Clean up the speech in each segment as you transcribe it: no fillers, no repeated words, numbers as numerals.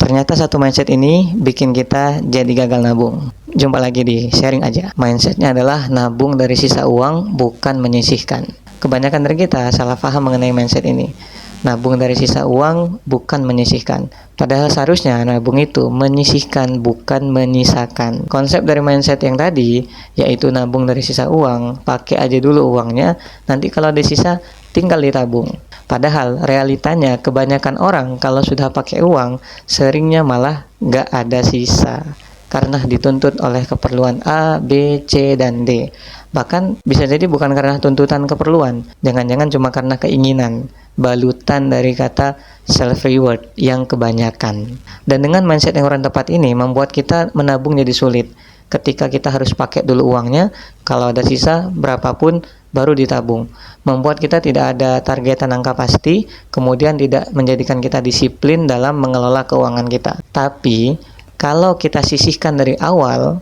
Ternyata satu mindset ini bikin kita jadi gagal nabung. Jumpa lagi di sharing aja. Mindsetnya adalah nabung dari sisa uang, bukan menyisihkan. Kebanyakan dari kita salah paham mengenai mindset ini. Nabung dari sisa uang, bukan menyisihkan. Padahal seharusnya nabung itu menyisihkan, bukan menyisakan. Konsep dari mindset yang tadi, yaitu nabung dari sisa uang, pakai aja dulu uangnya, nanti kalau ada sisa, tinggal ditabung. Padahal realitanya kebanyakan orang kalau sudah pakai uang, seringnya malah nggak ada sisa. Karena dituntut oleh keperluan A, B, C, dan D. Bahkan bisa jadi bukan karena tuntutan keperluan, jangan-jangan cuma karena keinginan, balutan dari kata self-reward yang kebanyakan. Dan dengan mindset yang kurang tepat ini membuat kita menabung jadi sulit. Ketika kita harus pakai dulu uangnya, kalau ada sisa berapapun baru ditabung. Membuat kita tidak ada targetan angka pasti, kemudian tidak menjadikan kita disiplin dalam mengelola keuangan kita. Tapi kalau kita sisihkan dari awal,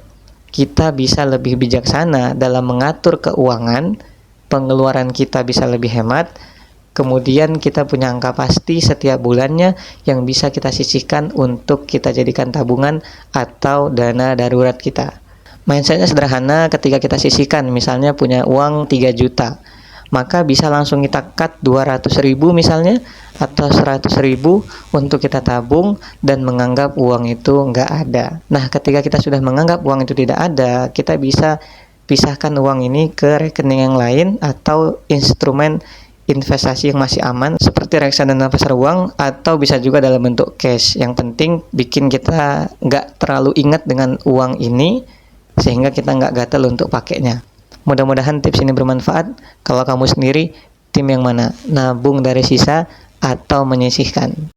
kita bisa lebih bijaksana dalam mengatur keuangan, pengeluaran kita bisa lebih hemat, kemudian kita punya angka pasti setiap bulannya yang bisa kita sisihkan untuk kita jadikan tabungan atau dana darurat kita. Mindsetnya sederhana, ketika kita sisihkan, misalnya punya uang 3 juta, maka bisa langsung kita cut 200.000 misalnya, atau 100.000 untuk kita tabung dan menganggap uang itu nggak ada. Nah, ketika kita sudah menganggap uang itu tidak ada, kita bisa pisahkan uang ini ke rekening yang lain atau instrumen investasi yang masih aman seperti reksadana pasar uang, atau bisa juga dalam bentuk cash. Yang penting bikin kita nggak terlalu ingat dengan uang ini sehingga kita nggak gatel untuk pakainya. Mudah-mudahan tips ini bermanfaat. Kalau kamu sendiri, tim yang mana? Nabung dari sisa atau menyisihkan?